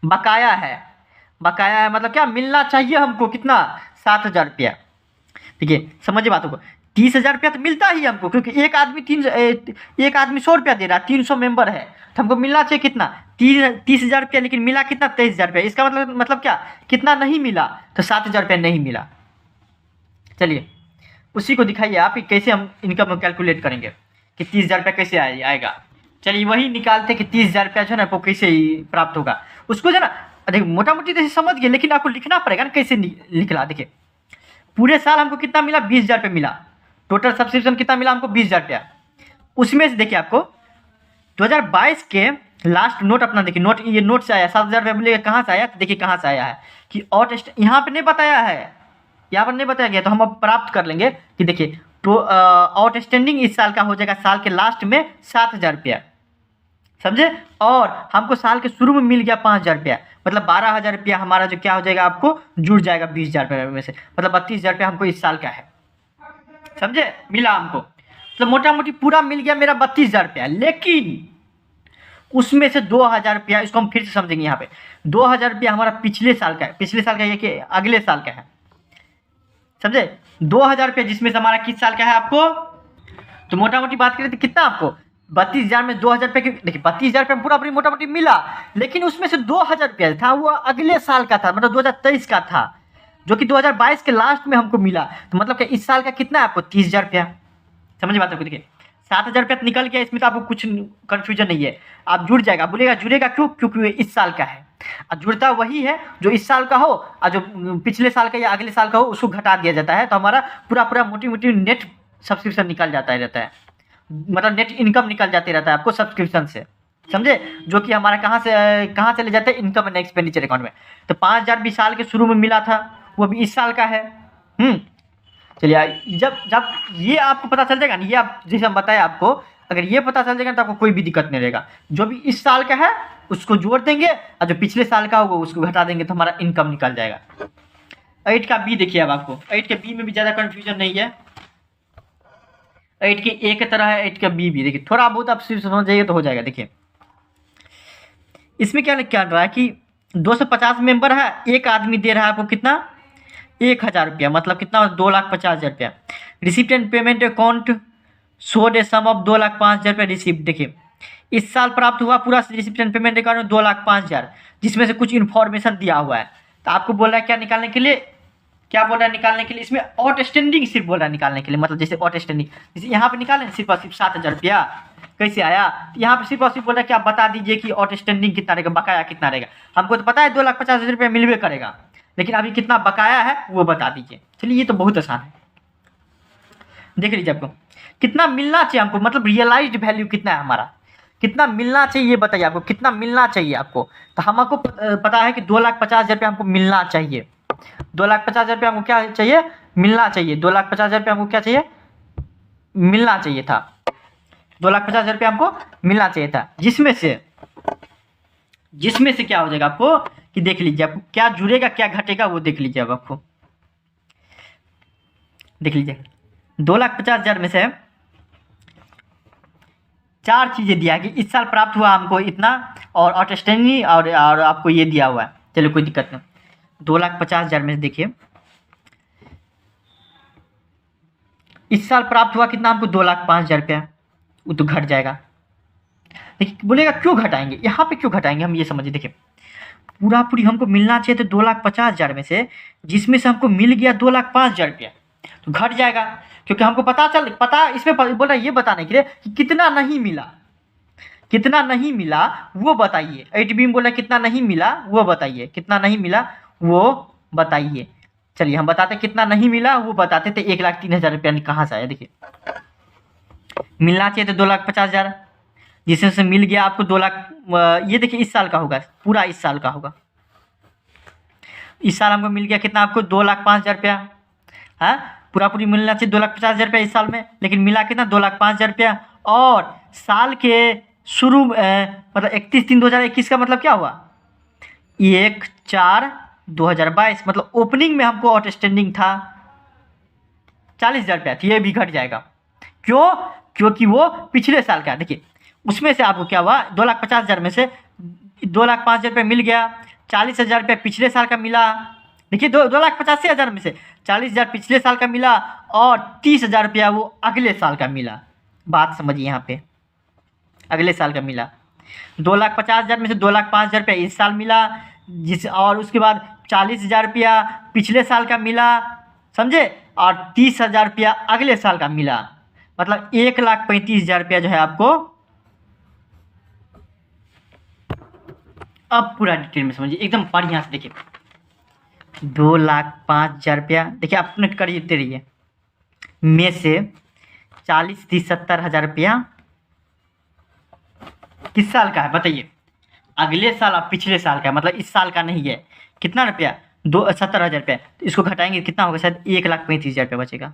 बकाया है, बकाया है, मतलब क्या मिलना चाहिए हमको कितना, 7,000 रुपया। ठीक है, समझिए बातों को। 30,000 रुपया तो मिलता ही हमको, क्योंकि एक आदमी 100 रुपया दे रहा है, 300 मेंबर है, तो हमको मिलना चाहिए कितना, 30,000 रुपया। लेकिन मिला कितना, 23,000 रुपया। इसका मतलब क्या, कितना नहीं मिला, तो 7,000 रुपया नहीं मिला। चलिए उसी को दिखाइए आप कि कैसे हम इनकम कैलकुलेट करेंगे कि 30,000 रुपया कैसे आएगा। चलिए वही निकालते कि 30,000 रुपया जो है ना आपको कैसे प्राप्त होगा। उसको जो है ना, देखिए मोटा मोटी तो समझ गए, लेकिन आपको लिखना पड़ेगा ना कैसे निकला। देखिए पूरे साल हमको कितना मिला, 20,000 रुपये मिला। टोटल सब्सक्रिप्शन कितना मिला हमको, 20,000 रुपया। उसमें से देखिए आपको 2022 के लास्ट नोट अपना देखिए, नोट ये नोट से आया 7,000 रुपये, बोलिएगा कहाँ से आया, तो देखिए कहाँ से आया है कि यहाँ पे नहीं बताया है, यहाँ पर नहीं बताया गया, तो हम अब प्राप्त कर लेंगे कि देखिए तो आउटस्टैंडिंग इस साल का हो जाएगा, साल के लास्ट में 7,000 रुपया, समझे। और हमको साल के शुरू में मिल गया 5,000 रुपया, मतलब 12,000 रुपया हमारा जो क्या हो जाएगा, आपको जुड़ जाएगा 20,000 रुपये में से, मतलब 32,000 रुपया हमको इस साल का है, समझे, मिला हमको। मतलब मोटा मोटी पूरा मिल गया मेरा 32,000 रुपया। लेकिन उसमें से 2,000 रुपया, इसको हम फिर से समझेंगे, यहाँ पे 2,000 रुपया हमारा पिछले साल का है, पिछले साल का ये कि अगले साल का है, समझे। 2,000 रुपया जिसमें से हमारा किस साल का है आपको, तो मोटा मोटी बात करें तो कितना आपको, 32,000 में 2,000 रुपये की, देखिए 32,000 रुपये पूरा पूरी मोटा मोटी मिला, लेकिन उसमें से 2,000 रुपया था वो अगले साल का था, मतलब 2023 का था, जो कि 2022 के लास्ट में हमको मिला। तो मतलब क्या इस साल का कितना है आपको, 30,000 रुपया, समझ बात है। देखिए 7,000 रुपया निकल गया, इसमें तो आपको कुछ कन्फ्यूजन नहीं है, आप जुड़ जाएगा, बोलेगा जुड़ेगा क्यों, क्योंकि इस साल का है। और जुड़ता वही है जो इस साल का हो, और जो पिछले साल का या अगले साल का हो उसको घटा दिया जाता है, तो हमारा पूरा पूरा मोटी मोटी नेट सब्सक्रिप्शन निकल जाता रहता है, मतलब नेट इनकम निकल जाते रहता है आपको सब्सक्रिप्शन से, समझे, जो कि हमारा कहाँ से ले जाते हैं, इनकम एंड एक्सपेंडिचर अकाउंट में। तो 5,000 भी साल के शुरू में मिला था, वो भी इस साल का है। चलिए जब ये आपको पता चल जाएगा ना, ये आप जैसे हम बताए आपको, अगर ये पता चल जाएगा तो आपको कोई भी दिक्कत नहीं रहेगा। जो भी इस साल का है उसको जोड़ देंगे, और जो पिछले साल का होगा उसको घटा देंगे, तो हमारा इनकम निकल जाएगा। 8 का बी देखिए, अब आपको 8 के बी में भी ज़्यादा कन्फ्यूजन नहीं है। 8 की ए की तरह है, 8 का बी भी देखिए, थोड़ा बहुत आप सिर्फ समझ जाइए तो हो जाएगा। देखिए इसमें क्या रहा है कि 250 मेंबर है, एक आदमी दे रहा है आपको कितना, 1,000 रुपया, मतलब कितना, 2,50,000 रुपया। Receipt and payment account showed a sum of 2,05,000 रुपया रिसिप्ट। देखिए इस साल प्राप्त हुआ पूरा रिसिप्ट एंड पेमेंट अकाउंट में 2,05,000, जिसमें से कुछ इन्फॉर्मेशन दिया हुआ है। तो आपको बोल रहा है क्या निकालने के लिए, क्या बोल रहा है निकालने के लिए, इसमें आउटस्टैंडिंग सिर्फ बोल रहा है निकालने के लिए, मतलब जैसे आउटस्टैंडिंग, जैसे यहाँ पे निकालें सिर्फ और सिर्फ 7,000 रुपया कैसे आया, तो यहाँ पे सिर्फ और सिर्फ बोल रहा है कि आप बता दीजिए कि आउटस्टैंडिंग कितना रहेगा, बकाया कितना रहेगा। हमको तो पता है 2,50,000 रुपया मिलवे करेगा, लेकिन अभी कितना बकाया है वो बता दीजिए। चलिए ये तो बहुत आसान है, देख लीजिए आपको कितना मिलना चाहिए हमको, मतलब रियलाइज्ड वैल्यू कितना है हमारा, कितना मिलना चाहिए ये बताइए आपको, कितना मिलना चाहिए आपको। तो हमको पता है कि 2,50,000 रुपया हमको मिलना चाहिए, 2,50,000 रुपया हमको क्या चाहिए, मिलना चाहिए, 2,50,000 रुपया हमको क्या चाहिए, मिलना चाहिए था, 2,50,000 रुपया हमको मिलना चाहिए था। जिसमें से क्या हो जाएगा आपको कि देख लीजिए, आपको क्या जुड़ेगा क्या घटेगा वो देख लीजिए। अब आपको देख लीजिए 2,50,000 में से 4 चीज़ें दिया है कि इस साल प्राप्त हुआ हमको इतना, और आउटस्टैंडिंग और आपको ये दिया हुआ है। चलो कोई दिक्कत नहीं, 2,50,000 में से देखिए इस साल प्राप्त हुआ कितना हमको, 2,05,000 रुपया, वो तो घट जाएगा। देखिए बोलेगा क्यों घटाएंगे, यहाँ पे क्यों घटाएंगे, हम ये समझिए। देखिए पूरा पूरी हमको मिलना चाहिए तो 2,50,000 में से, जिसमें से हमको मिल गया 2,05,000 रुपया, तो घट जाएगा, क्योंकि हमको पता इसमें बोल रहा है ये बताने के लिए कि कितना नहीं मिला, कितना नहीं मिला वो बताइए। 8B में बोला कितना नहीं मिला वो बताइए, कितना नहीं मिला वो बताइए। चलिए हम बताते कितना नहीं मिला वो बताते थे। 1,03,000 रुपया कहाँ से आया, देखिए मिलना चाहिए तो 2,50,000, जिसमें से मिल गया आपको 2 लाख। ये देखिए इस साल का होगा, पूरा इस साल का होगा। इस साल हमको मिल गया कितना आपको, 2,05,000 रुपया है, पूरा पूरी मिलना चाहिए 2,50,000 रुपया इस साल में, लेकिन मिला कितना 2,05,000 रुपया। और साल के शुरू मतलब 31/3/2021 का मतलब क्या हुआ 1/4/2022, मतलब ओपनिंग में हमको आउटस्टैंडिंग था 40,000 रुपया, तो ये भी घट जाएगा। क्यों? क्योंकि वो पिछले साल का, देखिए उसमें से आपको क्या हुआ 2,50,000 में से 2,05,000 रुपये मिल गया, 40,000 रुपये पिछले साल का मिला। देखिए 2,85,000 में से 40,000 पिछले साल का मिला और 30,000 रुपया वो अगले साल का मिला। बात समझिए यहाँ पे, अगले साल का मिला। 2,50,000 में से 2,05,000 रुपया इस साल मिला, जिस और उसके बाद 40,000 रुपया पिछले साल का मिला, समझे, और 30,000 रुपया अगले साल का मिला, मतलब 1,35,000 रुपया जो है आपको। अब पूरा डिटेल में समझिए एकदम बढ़िया से, देखिए 2,05,000 रुपया, देखिए आप नोट करते रहिए, में से 40, 30, 70,000 रुपया किस साल का है बताइए, अगले साल और पिछले साल का है, मतलब इस साल का नहीं है। कितना रुपया 70,000 रुपया, तो इसको घटाएंगे कितना होगा, शायद 1,35,000 रुपया बचेगा।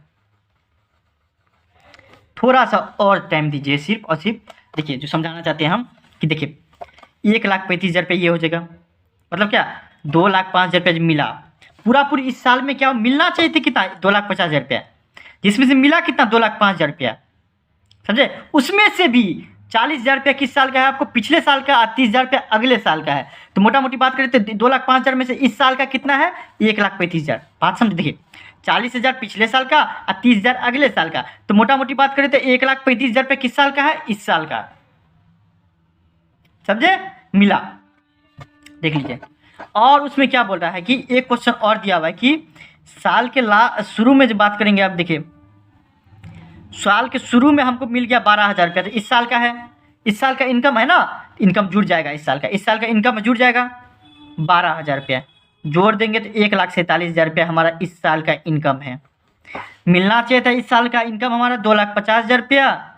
थोड़ा सा और टाइम दीजिए सिर्फ और सिर्फ, देखिए जो समझाना चाहते हैं हम कि देखिए 1,35,000 रुपये ये हो जाएगा, मतलब क्या 2,05,000 रुपया मिला, पूरा पूरी इस साल में क्या मिलना चाहिए थे कितना 2,50,000 रुपया, जिसमें से मिला कितना 2,05,000 रुपया, समझे। उसमें से भी 40,000 रुपया किस साल का है आपको, पिछले साल का, और 30,000 रुपया अगले साल का है। तो मोटा मोटी बात करें तो 2,05,000 में से इस साल का कितना है 1,35,000। बात समझे, देखिए 40,000 पिछले साल का और 30,000 अगले साल का, तो मोटा मोटी बात करें तो 1,35,000 रुपया किस साल का है, इस साल का, समझे, मिला। देख लीजिए, और उसमें क्या बोल रहा है कि एक क्वेश्चन और दिया हुआ है कि साल के शुरू में जब बात करेंगे आप, देखिए साल के शुरू में हमको मिल गया 12,000 रुपया, तो इस साल का है, इस साल का इनकम है ना, इनकम जुड़ जाएगा, इस साल का इनकम जुड़ जाएगा 12,000 रुपया, जोड़ देंगे तो 1,47,000 रुपया हमारा इस साल का इनकम है। मिलना चाहिए था इस साल का इनकम हमारा 2,50,000 रुपया,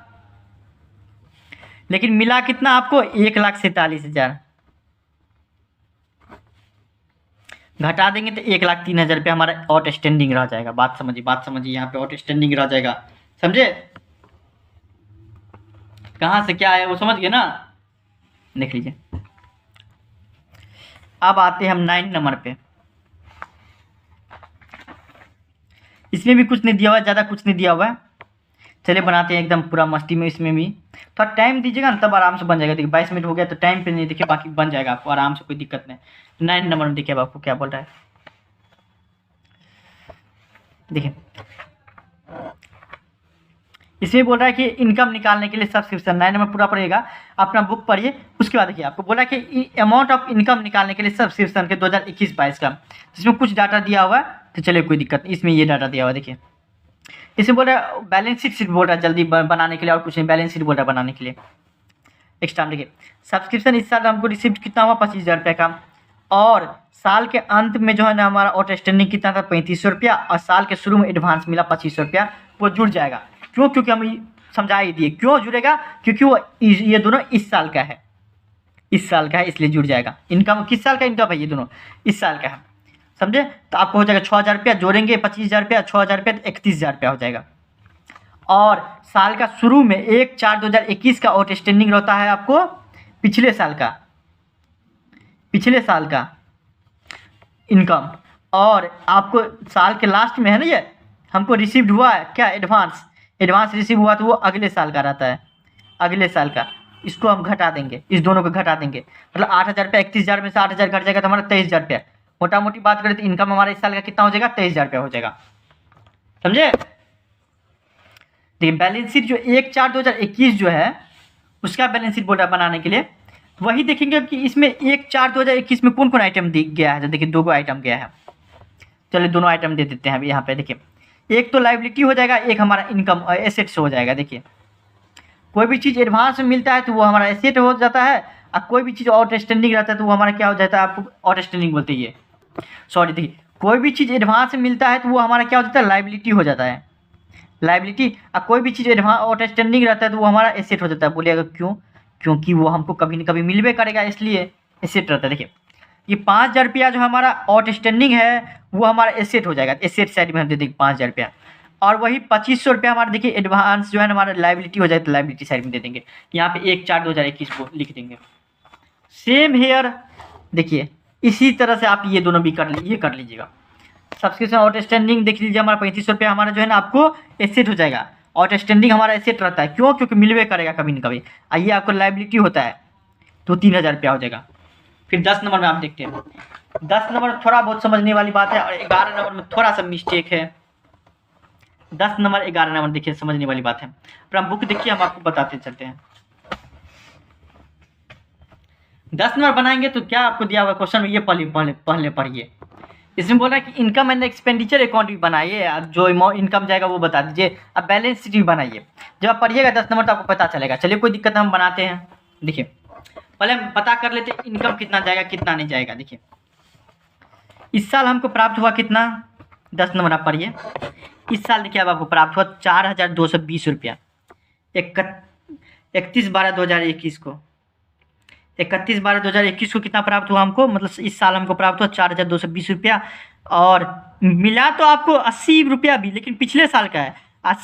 लेकिन मिला कितना आपको 1,47,000, घटा देंगे तो 1,03,000 रुपया हमारा आउटस्टैंडिंग रह जाएगा। बात समझिए यहाँ पे आउटस्टैंडिंग रह जाएगा, समझे। कहाँ से क्या है वो समझ गए ना, देख लीजिए। अब आते हैं हम 9 नंबर पे, इसमें भी कुछ नहीं दिया हुआ है, ज़्यादा कुछ नहीं दिया हुआ है, चलिए बनाते हैं एकदम पूरा मस्ती में। इसमें भी थोड़ा टाइम दीजिएगा ना, तब आराम से बन जाएगा। देखिए 22 मिनट हो गया तो टाइम पे नहीं, देखिए बाकी बन जाएगा आपको आराम से, कोई दिक्कत नहीं। 9 नंबर में देखिए अब आपको क्या बोल रहा है, देखिए इसमें बोल रहा है कि इनकम निकालने के लिए सब्सक्रिप्शन 9 नंबर पूरा पड़ेगा, अपना बुक पढ़िए। उसके बाद देखिए आपको बोला कि अमाउंट ऑफ इनकम निकालने के लिए सब्सक्रिप्शन के 2021-22 का, जिसमें कुछ डाटा दिया हुआ है, तो चलिए कोई दिक्कत नहीं, इसमें ये डाटा दिया हुआ है। देखिए इसमें बोल रहा है बैलेंस शीट बोल रहा है जल्दी बनाने के लिए, और कुछ नहीं, बैलेंस शीट बोल रहा है बनाने के लिए। नेक्स्ट टाइम देखिए सब्सक्रिप्शन इस साल हमको रिसिप्ट कितना हुआ 25,000 रुपये का, और साल के अंत में जो है ना हमारा आउटस्टैंडिंग कितना था 3,500 रुपया, और साल के शुरू में एडवांस मिला 2,500 रुपया, वो जुड़ जाएगा। क्यों? क्योंकि हम समझा ही दिए क्यों जुड़ेगा, क्योंकि वो ये दोनों इस साल का है, इस साल का है, इसलिए जुड़ जाएगा। इनकम किस साल का इनकम है, ये दोनों इस साल का है, समझे। तो आपको हो जाएगा 6,000 रुपया, जोड़ेंगे 25,000 रुपया, 6,000 रुपया तो 31,000 रुपया हो जाएगा। और साल का शुरू में 1/4/2021 का आउटस्टैंडिंग रहता है आपको पिछले साल का इनकम, और आपको साल के लास्ट में है ना, ये हमको रिसीव्ड हुआ है क्या, एडवांस रिसीव हुआ, तो वो अगले साल का रहता है, अगले साल का। इसको हम घटा देंगे, इस दोनों को घटा देंगे, मतलब 8,000 रुपया, 31,000 में से 8,000 घट जाएगा तो हमारा 23,000 रुपया। मोटा मोटी बात करें तो इनकम हमारा इस साल का कितना हो जाएगा 23,000 रुपया हो जाएगा, समझे। देखिए बैलेंस शीट जो 1/4/2021 जो है उसका बैलेंस शीट बोल रहा है बनाने के लिए, वही देखेंगे कि इसमें 1/4/2021 में कौन कौन आइटम दिख गया है। तो देखिए 2 आइटम गया है, चलिए दोनों आइटम दे देते हैं अभी यहाँ पे। देखिए एक तो लाइबिलिटी हो जाएगा, एक हमारा इनकम एसेट्स हो जाएगा। देखिए कोई भी चीज़ एडवांस में मिलता है तो वो हमारा एसेट हो जाता है, और कोई भी चीज़ आउटस्टैंडिंग रहता है तो वो हमारा क्या हो जाता है, आपको आउटस्टैंडिंग बोलते हैं, सॉरी। देखिए कोई भी चीज़ एडवांस में मिलता है तो वो हमारा क्या हो जाता है, लाइबिलिटी हो जाता है, लाइबिलिटी। और कोई भी चीज़ एडवांस आउटस्टैंडिंग रहता है तो वो हमारा एसेट हो जाता है। बोलिएगा क्यों? क्योंकि वो हमको कभी न कभी मिलवे करेगा, इसलिए एसेट रहता है। देखिए ये 5,000 रुपया जो हमारा आउटस्टैंडिंग है वो हमारा एसेट हो जाएगा, एसेट साइड में हम दे देंगे 5,000 रुपया। और वही 2500 रुपये हमारा देखिए एडवांस जो है ना हमारा लाइबिलिटी हो जाए तो लाइबिलिटी साइड में दे देंगे। यहाँ पे 1/4/2021 को लिख देंगे। सेम हेयर देखिए इसी तरह से आप ये दोनों भी कर लीजिएगा। सब्सक्रिप्शन आउटस्टैंडिंग देख लीजिए हमारा 3500 रुपये हमारा जो है ना आपको एसेट हो जाएगा। आउटस्टैंडिंग हमारा एसेट रहता है, क्यों? क्योंकि मिलवे करेगा कभी न कभी। आइए आपको लाइबिलिटी होता है तो 3000 रुपया हो जाएगा। फिर 10 नंबर में आप देखते हैं, 10 नंबर थोड़ा बहुत समझने वाली बात है और 11 नंबर में थोड़ा सा मिस्टेक है। 10 नंबर 11 नंबर देखिए समझने वाली बात है। फिर हम बुक देखिए, हम आपको बताते चलते हैं। 10 नंबर बनाएंगे तो क्या आपको दिया हुआ क्वेश्चन में ये पहले पढ़िए। इसमें बोल रहा है कि इनकम एंड एक्सपेंडिचर अकाउंट भी बनाइए, जो इनकम जाएगा वो बता दीजिए। अब बैलेंस शीट भी बनाइए। जब आप पढ़िएगा 10 नंबर तो आपको पता चलेगा। चलिए कोई दिक्कत हम बनाते हैं। देखिए पहले हम पता कर लेते हैं इनकम कितना जाएगा कितना नहीं जाएगा। देखिए इस साल हमको प्राप्त हुआ कितना, 10 नंबर आप पढ़िए। इस साल देखिए अब आपको प्राप्त हुआ 4220 रुपया। 31/12/2021 को 31/12/2021 को कितना प्राप्त हुआ हमको, मतलब इस साल हमको प्राप्त हुआ 4220 रुपया। और मिला तो आपको 80 रुपया भी, लेकिन पिछले साल का है।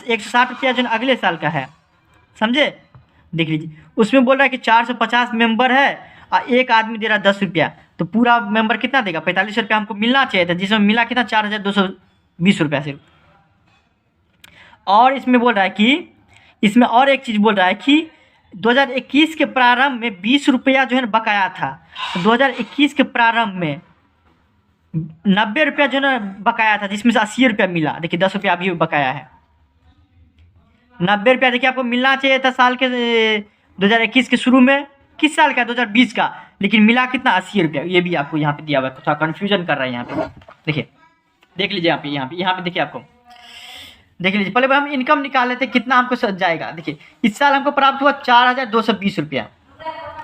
160 रुपया जो अगले साल का है, समझे? देख लीजिए उसमें बोल रहा है कि 450 मेंबर है और एक आदमी दे रहा है 10 रुपया, तो पूरा मेंबर कितना देगा? 45 रुपया हमको मिलना चाहिए था, जिसमें मिला कितना? 4220 रुपया सिर्फ। और इसमें बोल रहा है कि इसमें और एक चीज़ बोल रहा है कि 2021 के प्रारंभ में 20 रुपया जो है ना बकाया था। 2021 के प्रारंभ में 90 रुपया जो है ना बकाया था, जिसमें से 80 रुपया मिला। देखिए 10 रुपया अभी बकाया है। 90 रुपया देखिए आपको मिलना चाहिए था साल के 2021 के शुरू में। किस साल का? 2020 का। लेकिन मिला कितना? 80 रुपया। ये भी आपको यहाँ पे दिया हुआ है, थोड़ा कन्फ्यूजन कर रहा है यहाँ पे। देखिए देख लीजिए यहाँ पे देखिए आपको देख लीजिए। पहले हम इनकम निकाल लेते कितना हमको जाएगा। देखिए इस साल हमको प्राप्त हुआ 4220 रुपया,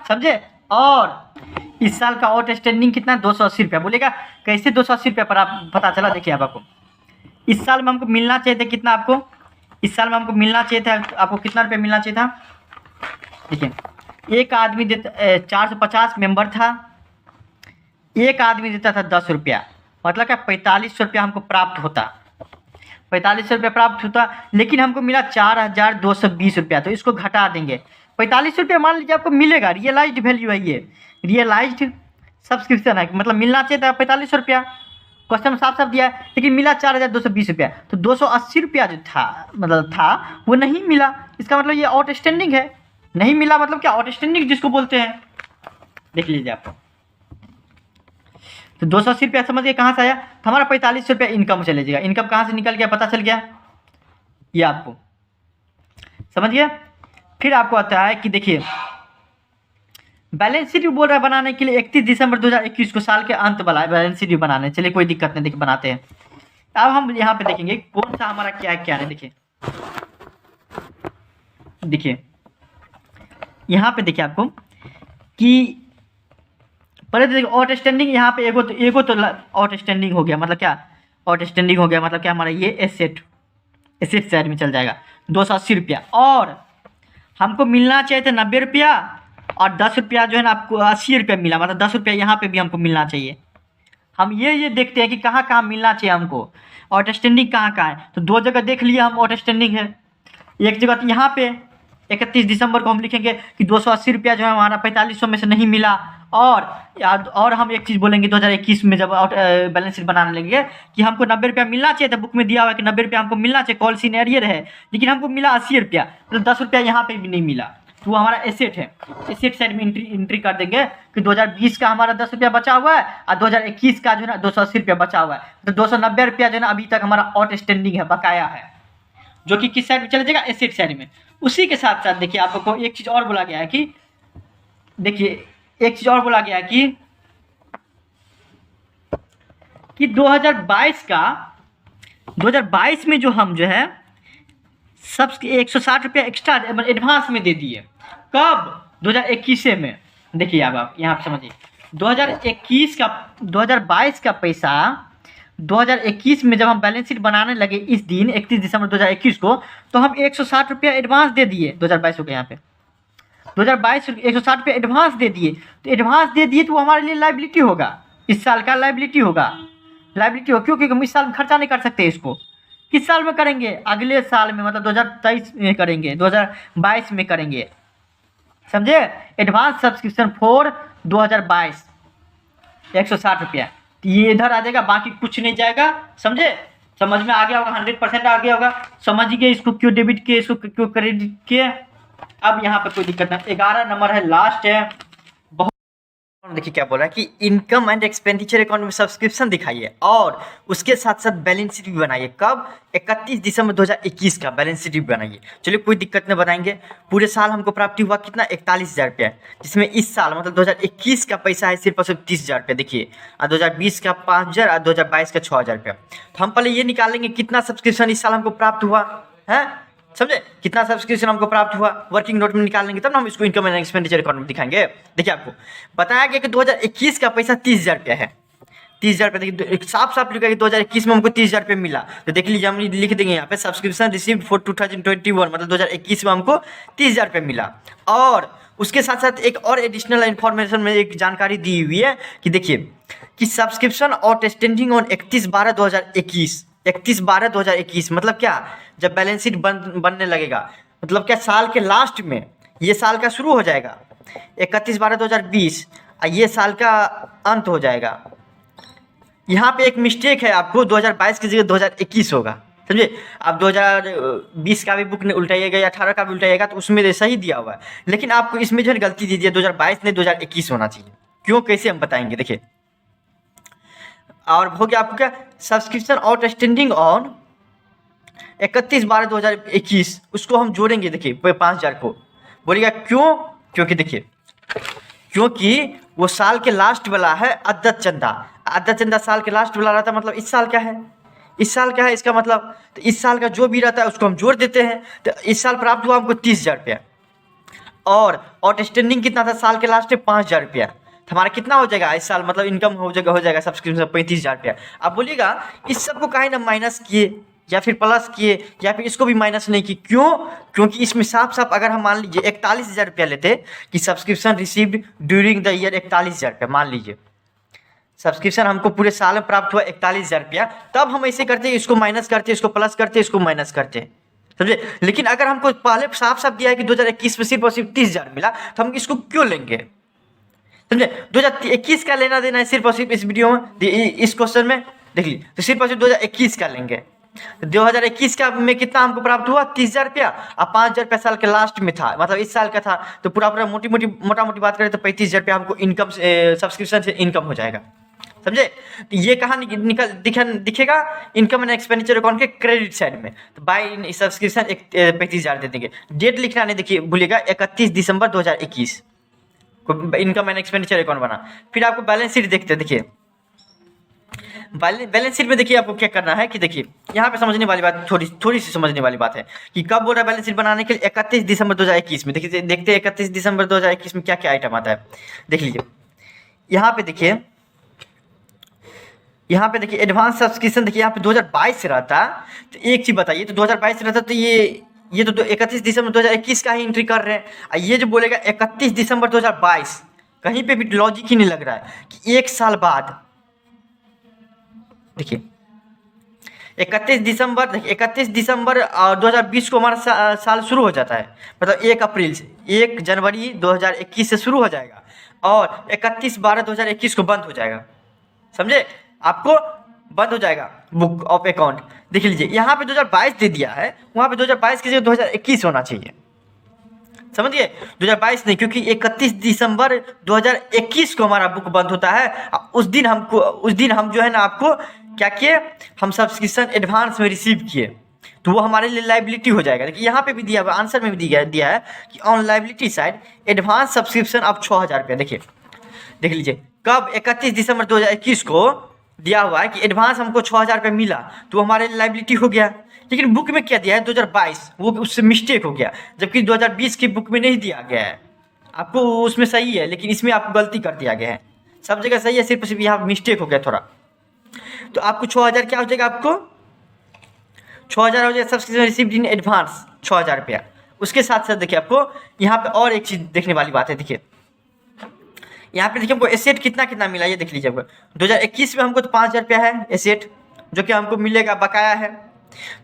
समझे? और इस साल का आउटस्टैंडिंग कितना? 280 रुपया। बोलेगा कैसे 280 रुपया पर आप पता चला? देखिए अब आपको इस साल में हमको मिलना चाहिए था कितना? आपको इस साल में हमको मिलना चाहिए था, आपको कितना रुपया मिलना चाहिए था? देखिए एक आदमी देता 450 मेंबर था, एक आदमी देता था 10 रुपया, मतलब क्या 4500 रुपया हमको प्राप्त होता। 4500 रुपया प्राप्त होता, लेकिन हमको मिला 4220 रुपया। तो इसको घटा देंगे। 45 रुपया मान लीजिए आपको मिलेगा, रियलाइज्ड वैल्यू है ये, रियलाइज्ड सब्सक्रिप्शन है, मतलब मिलना चाहिए था 4500 रुपया। क्वेश्चन साफ साफ दिया है, लेकिन मिला 4220 रुपया। तो 280 रुपया जो था वो नहीं मिला। इसका मतलब ये आउटस्टैंडिंग है। नहीं मिला मतलब क्या? आउटस्टैंडिंग जिसको बोलते हैं। देख लीजिए आपको तो 280 रुपया समझिए कहाँ से आया? तो हमारा 4500 रुपया इनकम चले जाएगा। इनकम कहाँ से निकल गया पता चल गया, ये आपको समझ गया। फिर आपको आता है कि देखिए बैलेंस शीट भी बोल रहा है बनाने के लिए 31 दिसंबर 2021 को, साल के अंत वाला बैलेंस शीट भी बनाने। चलिए कोई दिक्कत नहीं, देखिए बनाते हैं। अब हम यहाँ पे देखेंगे कौन सा हमारा क्या है क्या नहीं। देखिए यहाँ पे देखिए आपको कि पहले तो देखिए आउटस्टैंडिंग यहाँ पे एगो तो आउटस्टैंडिंग हो गया, मतलब क्या? आउटस्टैंडिंग हो गया मतलब क्या? हमारा ये एसेट साइड में चल जाएगा 280 रुपया। और हमको मिलना चाहिए था 90 रुपया और 10 रुपया जो है ना आपको 80 रुपया मिला, मतलब 10 रुपया यहाँ पे भी हमको मिलना चाहिए। हम ये देखते हैं कि कहाँ कहाँ मिलना चाहिए हमको, आउटस्टैंडिंग कहाँ कहाँ है। तो 2 जगह देख लिया हम आउटस्टैंडिंग है। एक जगह तो यहाँ पे 31 दिसंबर को हम लिखेंगे कि 280 रुपया जो है हमारा 4500 में से नहीं मिला। और हम एक चीज़ बोलेंगे 2021 में जब बैलेंस शीट बनाने लगेंगे कि हमको 90 रुपया मिलना चाहिए था। बुक में दिया हुआ है कि 90 रुपया हमको मिलना चाहिए, कॉल सीन एरियर है, लेकिन हमको मिला 80 रुपया, मतलब 10 रुपया यहाँ पे भी नहीं मिला। तो वो हमारा एसेट है। एसेट साइड में एंट्री कर देंगे कि 2020 का हमारा 10 रुपया बचा हुआ है और 2021 का जो है ना 280 रुपया बचा हुआ है। तो 290 रुपया जो है ना अभी तक हमारा आउटस्टैंडिंग है, बकाया है, जो कि किस साइड में चले जाएगा? एसेट साइड में। उसी के साथ साथ देखिए आपको एक चीज़ और बोला गया है कि देखिए एक चीज़ और बोला गया है कि 2022 में जो हम जो है सब 160 रुपया एक्स्ट्रा एडवांस में दे दिए। कब? 2021 में। देखिए अब आप यहाँ पे समझिए 2022 का पैसा 2021 में जब हम बैलेंस शीट बनाने लगे इस दिन 31 दिसंबर 2021 को, तो हम 160 रुपया एडवांस दे दिए 2022 को। यहाँ पे 2022 160 रुपया एडवांस दे दिए। तो एडवांस दे दिए तो वो हमारे लिए लाइबिलिटी होगा, इस साल का लाइबिलिटी होगा। क्यों? क्योंकि हम इस साल में खर्चा नहीं कर सकते इसको, किस साल में करेंगे? अगले साल में, मतलब 2023 में करेंगे, 2022 में करेंगे, समझे? एडवांस सब्सक्रिप्शन फॉर 2022 160 रुपया। तो ये इधर आ जाएगा, बाकी कुछ नहीं जाएगा, समझे? समझ में आ गया होगा, 100% आ गया होगा। समझिए इसको क्यों डेबिट किए, इसको क्यों क्रेडिट किए। अब यहाँ पे कोई दिक्कत नहीं। 11 नंबर है, लास्ट है। देखिए क्या बोल रहा है कि इनकम एंड एक्सपेंडिचर अकाउंट में सब्सक्रिप्शन दिखाइए और उसके साथ साथ बैलेंस शीट भी बनाइए। कब? 31 दिसंबर 2021 का बैलेंस शीट भी बनाइए। चलिए कोई दिक्कत नहीं, बताएंगे। पूरे साल हमको प्राप्ति हुआ कितना? 41,000 रुपया, जिसमें इस साल मतलब 2021 का पैसा है सिर्फ और सिर्फ 30,000 रुपया। देखिए 2020 का 5,000 और 2022 का 6,000 रुपया। तो हम पहले ये निकालेंगे कितना सब्सक्रिप्शन इस साल हमको प्राप्त हुआ है, समझे? कितना सब्सक्रिप्शन हमको प्राप्त हुआ, वर्किंग नोट में निकाल लेंगे, तब ना हम इसको इनकम एंड एक्सपेंडिचर अकाउंट में दिखाएंगे। देखिए आपको बताया गया कि 2021 का पैसा 30,000 रुपया है। 30,000 रुपया, देखिए साफ साफ लिखा है कि 2021 में हमको 30,000 रुपया मिला। तो देख लीजिए, हम लिख देंगे यहाँ पे सब्सक्रिप्शन रिसीव्ड फॉर 2021, मतलब 2021 में हमको 30,000 रुपया मिला। और उसके साथ साथ एक और एडिशनल इन्फॉर्मेशन में एक जानकारी दी हुई है कि देखिए कि सब्सक्रिप्शन आउटस्टैंडिंग ऑन 31/12/2021, 31/12/2021 मतलब क्या? जब बैलेंस शीट बनने लगेगा, मतलब क्या? साल के लास्ट में, ये साल का शुरू हो जाएगा 31/12/2020 और ये साल का अंत हो जाएगा। यहाँ पे एक मिस्टेक है, आपको 2022 की जगह 2021 होगा, समझे? आप 2020 का भी बुक उल्टाइएगा या 18 का भी उल्टाइएगा तो उसमें सही दिया हुआ है, लेकिन आपको इसमें जो है गलती दी है, 2022 नहीं 2021 होना चाहिए। क्यों, कैसे, हम बताएंगे। देखिए, और हो गया आपको क्या? सब्सक्रिप्शन आउटस्टैंडिंग ऑन 31/12/2021, उसको हम जोड़ेंगे। देखिए 5,000 को, बोलिएगा क्यों? क्योंकि देखिए, क्योंकि वो साल के लास्ट वाला है अद्दत चंदा। अद्दत चंदा साल के लास्ट वाला रहता है, मतलब इस साल क्या है, इस साल क्या है इसका मतलब, तो इस साल का जो भी रहता है उसको हम जोड़ देते हैं। तो इस साल प्राप्त हुआ हमको 30,000 रुपया, और आउटस्टैंडिंग कितना था साल के लास्ट में? 5,000 रुपया। हमारा कितना हो जाएगा इस साल, मतलब इनकम हो जाएगा सब्सक्रिप्शन 35,000 रुपया। आप बोलिएगा इस सब को काहे ना माइनस किए या फिर प्लस किए या फिर इसको भी माइनस नहीं किए, क्यों? क्योंकि इसमें साफ साफ अगर हम मान लीजिए 41,000 रुपया लेते कि subscription received during the year 41,000 रुपया, मान लीजिए सब्सक्रिप्शन हमको पूरे साल में प्राप्त हुआ 41,000 रुपया, तब हम ऐसे करते, इसको माइनस करते, इसको प्लस करते, इसको माइनस करते, समझे? लेकिन अगर हमको पहले साफ साफ दिया है कि 2021 में सिर्फ और सिर्फ 30,000 मिला, तो हम इसको क्यों लेंगे, समझे? 2021 का लेना देना है सिर्फ और सिर्फ इस वीडियो में, इस क्वेश्चन में देख लीजिए, तो सिर्फ और सिर्फ 2021 का लेंगे। 2021 का में कितना हमको प्राप्त हुआ? 30,000 रुपया, और 5,000 रुपया साल के लास्ट में था, मतलब इस साल का था। तो पूरा मोटा मोटी बात करें तो 35,000 रुपया हमको इनकम सब्सक्रिप्शन से इनकम हो जाएगा, समझे? तो ये कहाँ दिखेगा? इनकम एंड एक्सपेंडिचर अकाउंट के क्रेडिट साइड में। तो बाय सब्सक्रिप्शन 35,000 दे देंगे। डेट लिखना नहीं, देखिए भूलिएगा 31 दिसंबर 2021 को इनकम एंड एक्सपेंडिचर अकाउंट बना। फिर आपको बैलेंस शीट देखते हैं। देखिए बैलेंस शीट में देखिए आपको क्या करना है कि देखिए यहाँ पे समझने वाली बात, थोड़ी सी समझने वाली बात है कि कब बोल रहा है बैलेंस शीट बनाने के लिए? 31 दिसंबर 2021 में। देखिए देखते हैं 31 दिसंबर 2021 में क्या क्या आइटम आता है, देख लीजिए। यहाँ पे देखिए एडवांस सब्सक्रिप्शन, देखिए यहाँ पे 2022 से रहता। तो एक चीज़ बताइए, तो 2022 से रहता तो ये तो 31 दिसंबर 2021 का ही एंट्री कर रहे हैं, और ये जो बोलेगा 31 दिसंबर 2022, कहीं पे भी लॉजिक ही नहीं लग रहा है कि एक साल बाद। देखिए 31 दिसंबर 2020 को हमारा साल शुरू हो जाता है, मतलब 1 अप्रैल से, 1 जनवरी 2021 से शुरू हो जाएगा और 31/12/2021 को बंद हो जाएगा, समझे? आपको बंद हो जाएगा बुक ऑफ अकाउंट। देख लीजिए यहाँ पे 2022 दे दिया है, वहाँ पे 2022 की जगह 2021 होना चाहिए, समझिए? 2022 नहीं, क्योंकि 31 दिसंबर 2021 को हमारा बुक बंद होता है। उस दिन हम जो है ना आपको क्या किए, हम सब्सक्रिप्शन एडवांस में रिसीव किए, तो वो हमारे लिए लाइबिलिटी हो जाएगा। देखिए यहाँ पे भी दिया हुआ, आंसर में भी दिया है कि on liability side advance subscription अब 6,000 रुपया। देखिए देख लीजिए कब? 31 दिसंबर 2021 को दिया हुआ है कि एडवांस हमको 6,000 रुपया मिला, तो हमारे लाइबिलिटी हो गया। लेकिन बुक में क्या दिया है 2022, वो उससे मिस्टेक हो गया, जबकि 2020 की बुक में नहीं दिया गया है। आपको उसमें सही है, लेकिन इसमें आपको गलती कर दिया गया है। सब जगह सही है, सिर्फ यहाँ मिस्टेक हो गया थोड़ा। तो आपको 6,000 क्या हो जाएगा? आपको 6,000 हो जाएगा सब्सक्रिप्शन रिसीव्ड इन एडवांस, 6,000 रुपया। उसके साथ साथ देखिए आपको यहाँ पे और एक चीज़ देखने वाली बात है। देखिए यहाँ पे देखिए हमको एसेट कितना मिला, ये देख लीजिए। आपको 2021 में हमको तो 5,000 रुपया है एसेट, जो कि हमको मिलेगा, बकाया है।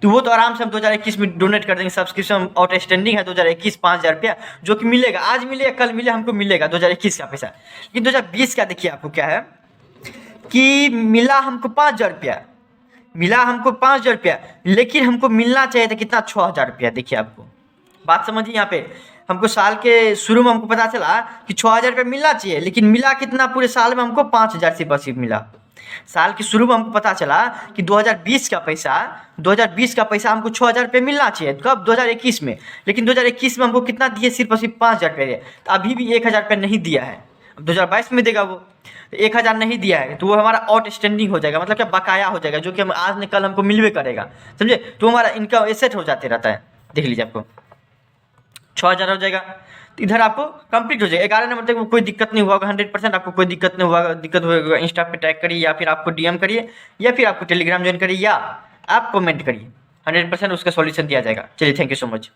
तो वो तो आराम से हम 2021 में डोनेट कर देंगे। सब्सक्रिप्शन आउटस्टैंडिंग है 2021 5,000 रुपया, जो कि मिलेगा, आज मिलेगा कल मिले हमको मिलेगा 2021 का पैसा। लेकिन 2020 का देखिए आपको क्या है कि मिला हमको 5,000 रुपया, मिला हमको 5,000 रुपया, लेकिन हमको मिलना चाहिए था कितना, 6,000 रुपया। देखिए आपको बात समझिए, यहाँ पे हमको साल के शुरू में हमको पता चला कि 6,000 रुपया मिलना चाहिए, लेकिन मिला कितना, पूरे साल में हमको 5,000 से बस मिला। साल के शुरू में हमको पता चला कि 2020 का पैसा हमको 6,000 रुपये मिलना चाहिए, कब, 2021 में। लेकिन 2021 में हमको कितना दिए, सिर्फ और सिर्फ 5,000 रुपये दिए। तो अभी भी 1,000 रुपये नहीं दिया है, 2022 में देगा वो। 1,000 नहीं दिया है तो वो हमारा आउटस्टैंडिंग हो जाएगा, मतलब क्या, बकाया हो जाएगा, जो कि हम आज न कल हमको मिलवे करेगा, समझे। तो हमारा इनका एसेट हो जाते रहता है। देख लीजिए आपको 6,000 हो जाएगा, तो इधर आपको कंप्लीट हो जाएगा। 11 नंबर तक कोई दिक्कत नहीं हुआ होगा, 100% आपको कोई दिक्कत नहीं हुआ, दिक्कत होगा इंस्टा पे टैग करिए, या फिर आपको डीएम करिए, या फिर आपको टेलीग्राम ज्वाइन करिए, या आप कमेंट करिए, 100% उसका सॉल्यूशन दिया जाएगा। चलिए, थैंक यू सो मच।